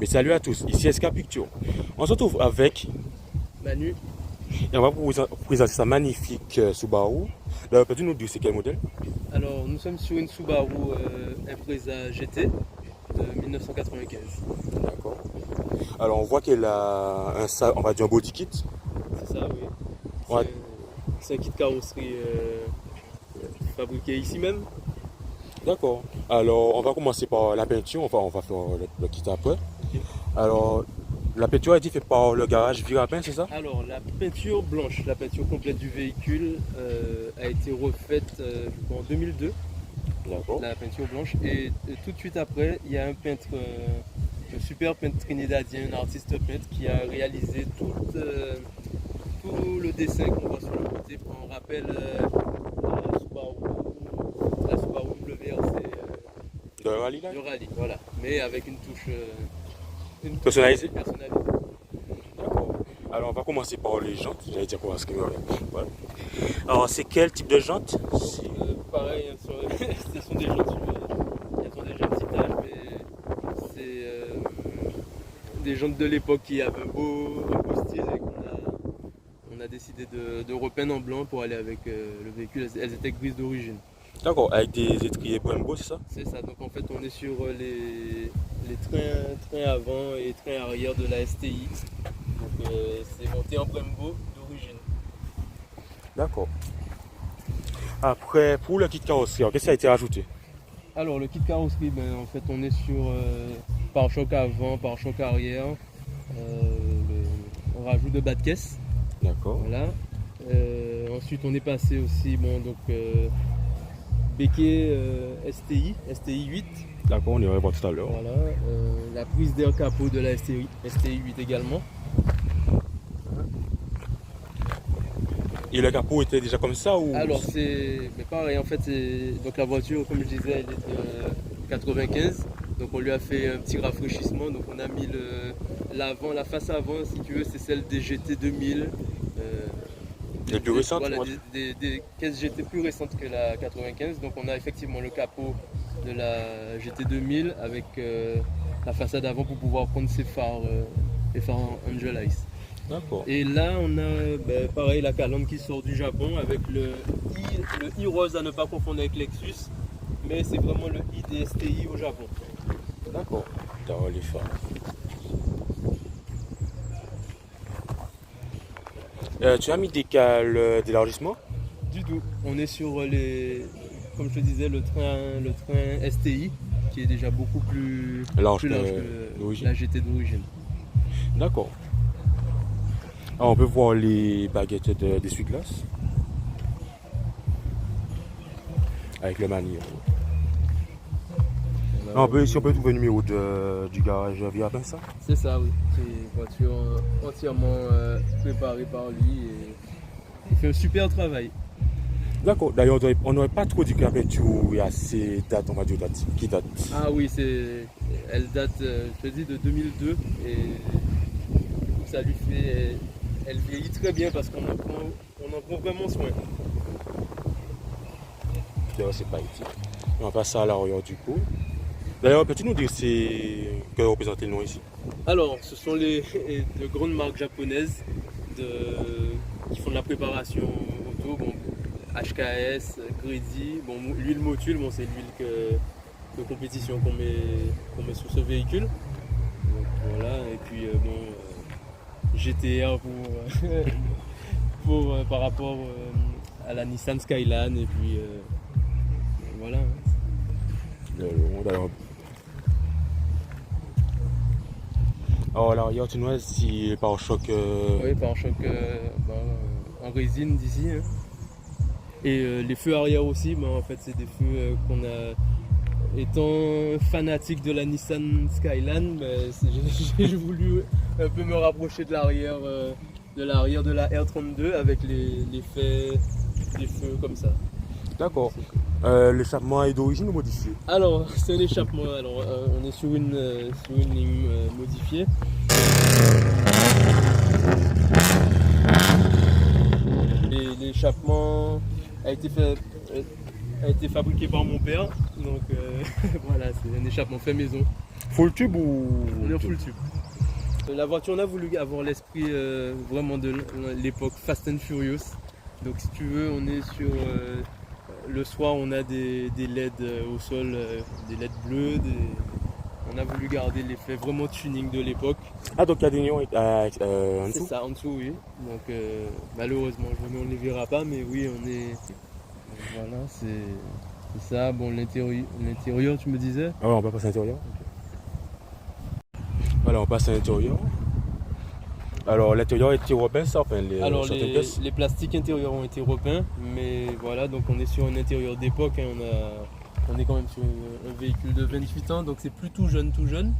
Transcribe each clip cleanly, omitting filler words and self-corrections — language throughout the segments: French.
Mais salut à tous, ici SK Picture. On se retrouve avec Manu. et on va vous présenter sa magnifique Subaru. D'ailleurs, peux-tu nous dire c'est quel modèle? Alors, nous sommes sur une Subaru Impreza GT de 1995. D'accord. Alors, on voit qu'elle a on va dire un body kit. C'est ça, oui. Ouais. C'est un kit carrosserie fabriqué ici même. D'accord. Alors, on va commencer par la peinture. Enfin, on va faire le kit après. Ok. Alors, la peinture a été faite par le garage Virapin, c'est ça? Alors, la peinture blanche, la peinture complète du véhicule a été refaite je crois, en 2002. D'accord. La peinture blanche. Et tout de suite après, il y a un peintre, un super peintre trinidadien, un artiste peintre qui a réalisé tout le dessin qu'on voit sur le côté. On rappelle la Subaru WRC De rallye là? du rallye, voilà. Mais avec une touche Personnalisée? personnalisée. D'accord. Alors, on va commencer par les jantes. J'allais dire quoi? Voilà. Alors, c'est quel type de jantes? Pareil, hein, ce sont des jantes, elles ont déjà un petit âge, mais c'est des jantes de l'époque qui avaient un beau style et on a décidé de repeindre en blanc pour aller avec le véhicule. Elles étaient grises d'origine. D'accord, avec des étriers Brembo, c'est ça? C'est ça, donc en fait on est sur les trains avant et trains arrière de la STI. Donc c'est monté en Brembo d'origine. D'accord. Après, pour le kit carrosserie, qu'est-ce qui a été rajouté? Alors le kit carrosserie, ben, en fait on est sur pare-choc avant, pare-choc arrière. On rajoute de bas de caisse. D'accord. Voilà. Ensuite on est passé aussi donc béquet STI 8. D'accord, on y reviendra tout à l'heure. Voilà. La prise d'air capot de la STI 8 également. Et le capot était déjà comme ça ou? Alors c'est mais pareil en fait donc la voiture comme je disais elle est de 95, donc on lui a fait un petit rafraîchissement, donc on a mis la face avant si tu veux c'est celle des GT 2000. Les plus récentes, Voilà, moi. des caisses GT plus récentes que la 95, donc on a effectivement le capot de la GT 2000 avec la façade avant pour pouvoir prendre ses phares, les phares en Angel Ice. D'accord. Et là, on a pareil la calandre qui sort du Japon avec le i rose à ne pas confondre avec Lexus, mais c'est vraiment le i des STI au Japon. D'accord. T'as les phares. Tu as mis des cales d'élargissement? Du tout. On est sur comme je te disais, le train STI qui est déjà beaucoup plus Large plus large que que d'origine. la GT d'origine. D'accord. Alors, on peut voir les baguettes d'essuie-glace avec le manille. Si on peut trouver le numéro du garage via ça. C'est ça, oui. C'est une voiture entièrement préparée par lui et il fait un super travail. D'accord. D'ailleurs, on n'aurait pas trop dit que la peinture est assez date, on va dire qui date. Ah oui, elle date, je te dis, de 2002 et ça lui fait, elle vieillit très bien parce qu'on en prend vraiment soin. D'ailleurs, c'est pas ici. On va passer à l'arrière du coup. D'ailleurs, peux-tu nous dire que représente le nom ici? Alors, ce sont de grandes marques japonaises qui font de la préparation auto. Bon, HKS, Grady, bon, l'huile Motul, bon, c'est l'huile de compétition qu'on met sur ce véhicule. Donc, voilà, et puis GTR par rapport à la Nissan Skyline, et puis voilà. D'ailleurs. Alors, l'arrière, tu nous as si pare-choc. Oui, pare-choc en résine d'ici. Hein. Et les feux arrière aussi, en fait, c'est des feux qu'on a. Étant fanatique de la Nissan Skyline, j'ai voulu un peu me rapprocher de l'arrière de la R32 avec l'effet des feux comme ça. D'accord. L'échappement est d'origine ou modifié? Alors, c'est un échappement. Alors, on est sur une ligne modifiée. Et l'échappement a été fait a été fabriqué par mon père. Donc voilà, c'est un échappement fait maison. Full tube ou On est en full tube. La voiture, on a voulu avoir l'esprit vraiment de l'époque Fast and Furious. Donc si tu veux, on est sur... le soir, on a des LED au sol, des LED bleus. On a voulu garder l'effet vraiment tuning de l'époque. Ah, donc il y a des néons en C'est dessous? ça, en dessous, oui. Donc malheureusement, on ne les verra pas, mais oui, on est... Voilà, c'est ça. Bon, l'intérieur, tu me disais? Ah ouais, on va passer à l'intérieur. Voilà, on passe à l'intérieur. Alors, l'intérieur était repeint, ça, enfin, Alors, certaines pièces. les plastiques intérieurs ont été repeints, mais voilà, donc on est sur un intérieur d'époque. Hein, on est quand même sur un véhicule de 28 ans, donc c'est plus tout jeune, tout jeune.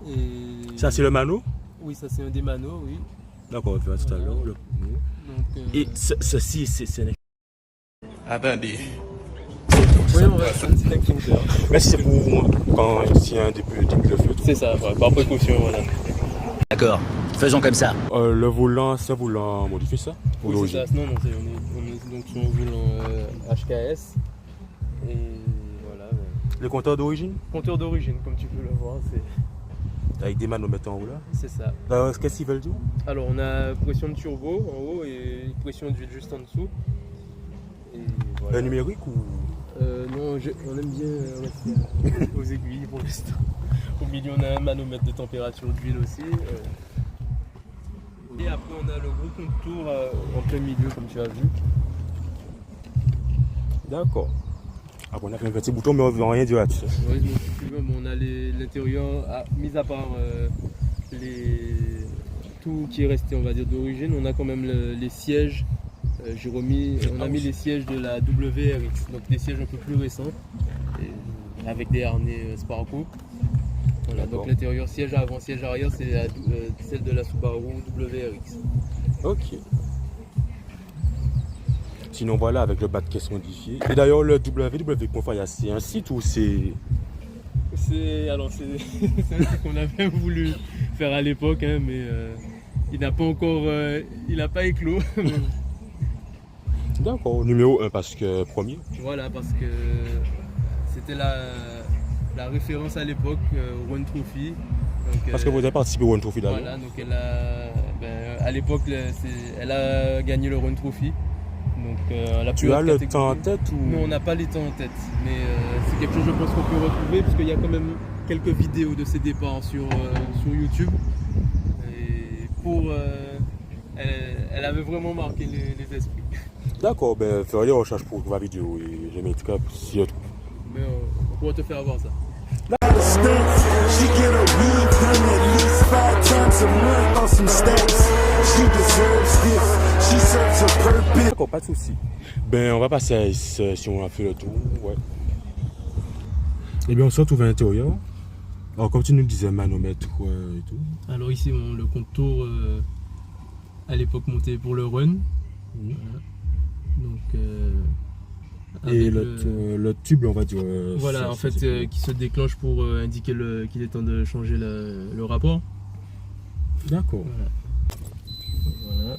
Et... Ça, c'est le Mano? Oui, ça, c'est un des Manos, oui. D'accord, on verra tout à l'heure. Donc, Et ceci, c'est... Ah ben, des... oui, on va faire un petit extincteur. Mais c'est pour quand s'il y a un début de feu. C'est ça, ouais, par précaution, voilà. D'accord, faisons comme ça. Le volant, c'est un volant modifié, ça? Pour Oui, c'est l'origine. ça. Non, on est donc sur un volant HKS. Et voilà. Les compteurs d'origine? Compteur d'origine, comme tu peux le voir, Avec des manomètres en haut là. c'est ça. Qu'est-ce qu'ils veulent dire? Alors, on a pression de turbo en haut et pression d'huile juste en dessous. Et voilà. Numérique ou? Non, on aime bien rester aux aiguilles pour l'instant. Au milieu, on a un manomètre de température d'huile aussi. Et après, on a le gros contour en plein milieu, comme tu as vu. D'accord. Après, on a fait un petit bouton, mais on ne veut rien dire là-dessus. Oui, donc, si tu veux, on a l'intérieur, mis à part tout qui est resté, on va dire, d'origine, on a quand même les sièges. On a mis les sièges de la WRX, donc des sièges un peu plus récents, avec des harnais Sparco. Voilà, donc l'intérieur siège avant, siège arrière, c'est celle de la Subaru WRX. Ok. Sinon voilà, avec le bas de caisse modifié. Et d'ailleurs le www.fire, c'est un site ou c'est... C'est un site qu'on avait voulu faire à l'époque, hein, mais il n'a pas encore, il n'a pas éclos. D'accord, numéro 1 parce que premier. Voilà, parce que c'était la référence à l'époque, Run Trophy. Donc, Parce que vous avez participé au One Trophy d'ailleurs. voilà, donc à l'époque, elle a gagné le Run Trophy. Donc, la Tu plus as haute le catégorie. temps en tête ou... Non, on n'a pas les temps en tête, mais c'est quelque chose je pense qu'on peut retrouver parce qu'il y a quand même quelques vidéos de ses départs sur YouTube. Et elle avait vraiment marqué les esprits. D'accord, ben faire des recherches pour la vidéo et je mets en tout cas si je trouve. Mais on pourra te faire avoir ça. She get her weed done at least 5 times a month on some stacks. She deserves this. She serves her purpose. D'accord, pas de souci. Ben on va passer à si on a fait le tour, ouais. Et bien on se retrouve à l'intérieur. Alors comme tu nous disais, manomètre et tout. Alors ici, le contour à l'époque monté pour le run. Voilà. Donc, Et avec le tube, on va dire. voilà, en fait, qui se déclenche pour indiquer qu'il est temps de changer le rapport. D'accord. Voilà.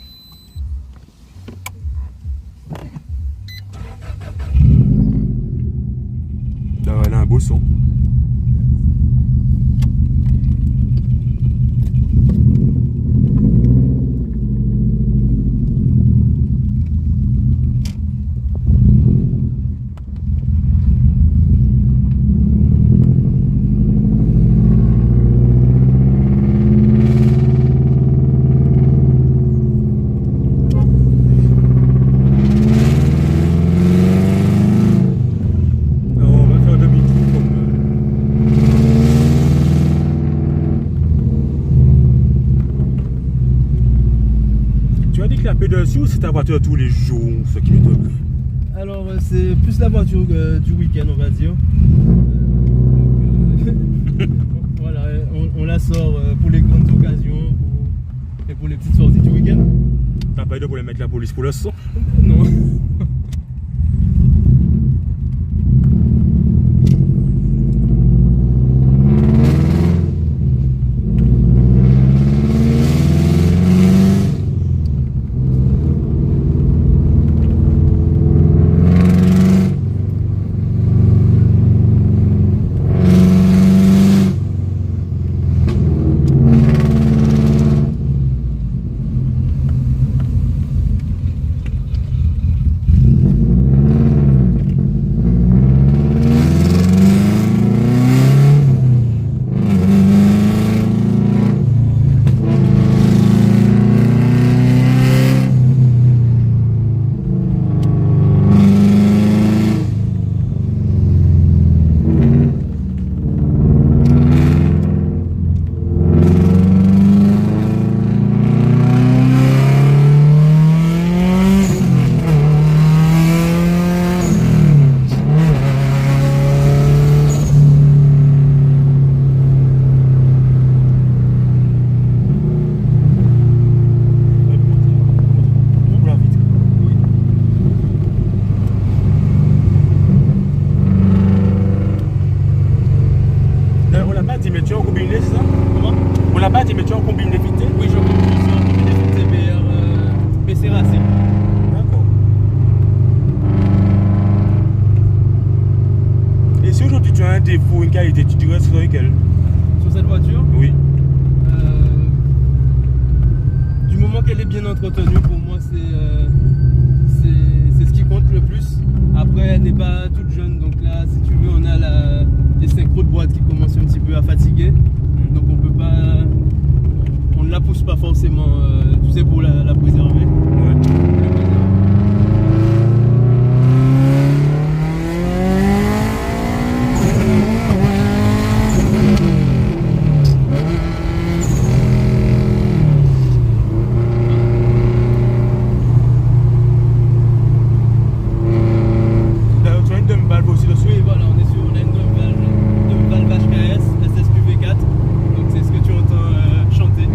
Là, elle a un beau son. Dessus ou c'est ta voiture tous les jours, ce qui m'étonne? Alors c'est plus la voiture du week-end, on va dire. Voilà, on la sort pour les grandes occasions et pour les petites sorties du week-end. T'as pas eu de problème avec la police pour le son? Non. On l'a pas dit, mais tu es en combine d'éviter. Oui, je suis en combinaison TBR, mais c'est racé. D'accord. Et si aujourd'hui tu as un défaut, une qualité, tu dirais sur lequel? Sur cette voiture, Oui. du moment qu'elle est bien entretenue, pour moi, c'est ce qui compte le plus. Après, elle n'est pas toute jeune, donc là, si tu veux, on a les synchros de boîte qui commencent un petit peu à fatiguer. Donc on peut pas, on ne la pousse pas forcément, tu sais, pour la préserver. Ouais. D'ailleurs, tu as une demi-valve aussi dessus. Oui, voilà, on a une valve HKS, SSQV4, donc c'est ce que tu entends chanter.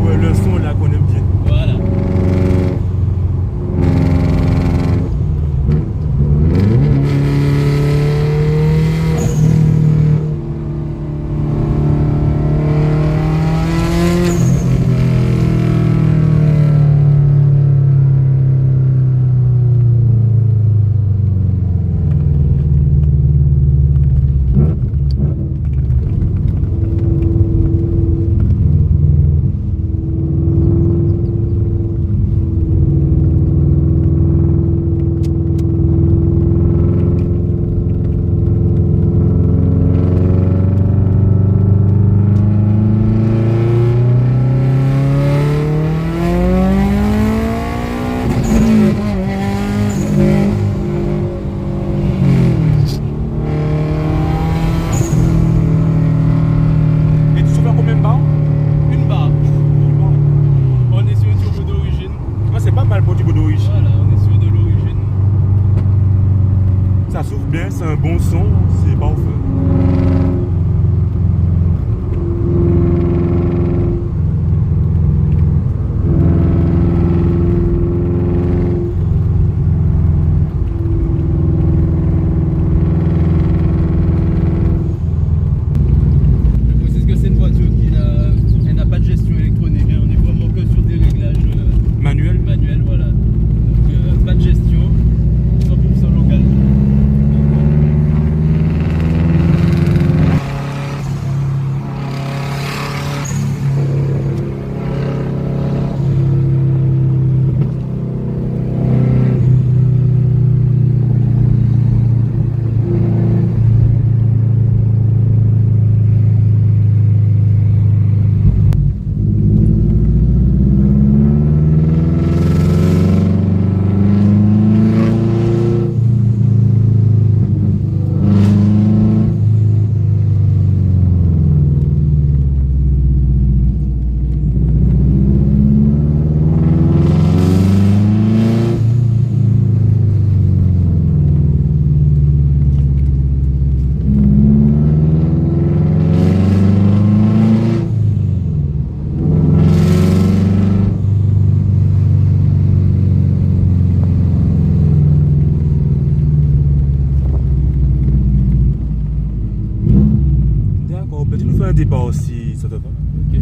Ouais, le son là qu'on aime bien. Voilà. Et tu souffles combien de barres? Une barre. On est sur une turbo d'origine. Ah, c'est pas mal pour du bout d'origine. Voilà, on est sur de l'origine. Ça souffle bien, c'est un bon son, c'est parfait. Je précise que c'est une voiture elle n'a pas de gestion électronique, hein. On est vraiment que sur des réglages Manuel. manuels, voilà. Donc pas de gestion, 100% local. D'accord, peux-tu nous faire un débat aussi, ça te va? Ok.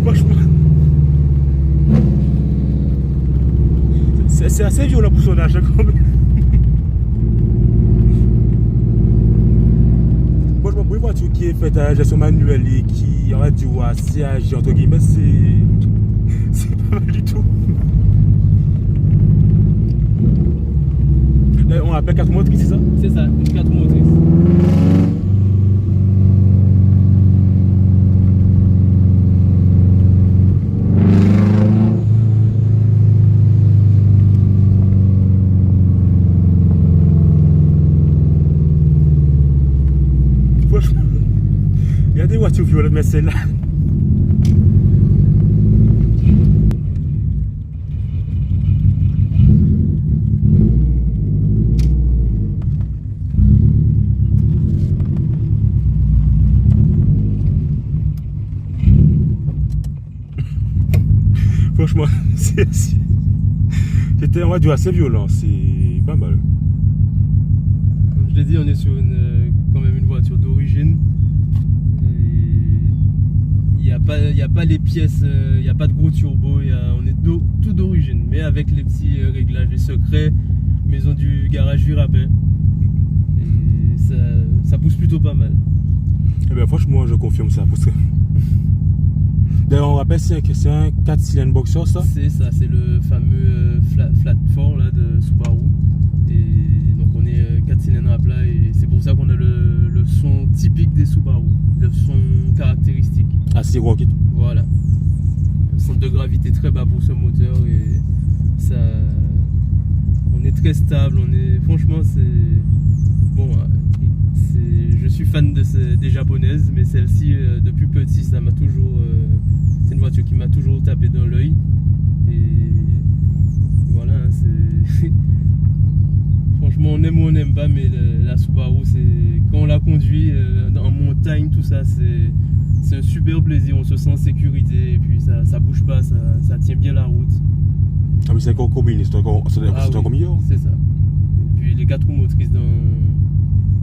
Franchement, c'est assez violent pour son âge quand même. Moi je m'en une voiture qui est faite à gestion manuelle et qui aurait dû assez agir entre guillemets, c'est pas mal du tout. Là, on appelle 4 motrices, c'est ça? C'est ça, une 4 motrices. Franchement, il y a des voitures violentes, mais celle-là. Franchement, c'était, on va dire, assez violent. C'est pas mal. Comme je l'ai dit, on est sur quand même une voiture d'origine. Il n'y a pas les pièces, il n'y a pas de gros turbo, on est tout d'origine. Mais avec les petits réglages, les secrets, maison du garage du rapin. Et ça pousse plutôt pas mal. Eh bien, franchement, je confirme ça. Parce que... D'ailleurs, on rappelle, c'est un 4 cylindres boxer, ça? C'est ça, c'est le fameux flat 4 là, de Subaru. Et donc on est 4 cylindres à plat et c'est pour ça qu'on a le son typique des Subaru, le son caractéristique. Assez rocket. Voilà. Le centre de gravité très bas pour ce moteur et ça, on est très stable. Franchement, c'est bon. Je suis fan des japonaises, mais celle-ci, depuis petit, ça m'a toujours. C'est une voiture qui m'a toujours tapé dans l'œil. Et voilà, c'est. Franchement, on aime ou on n'aime pas, mais la Subaru, quand on la conduit en montagne, tout ça, c'est un super plaisir. On se sent en sécurité et puis ça bouge pas, ça tient bien la route. Ah, mais c'est encore combiné, c'est encore meilleur. C'est ça. Et puis les 4 roues motrices dans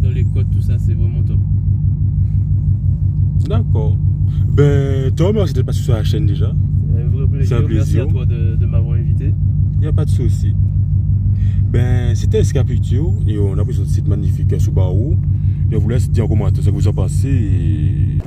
les côtes, tout ça, c'est vraiment top. D'accord. Ben, toi, merci d'être passé sur la chaîne déjà. Un vrai plaisir. C'est un plaisir. Merci à toi de m'avoir invité. Il n'y a pas de souci. Ben, c'était Escapitio et on a pris ce site magnifique Subaru. Et on vous laisse dire en commentaire ce que vous en pensez. Et...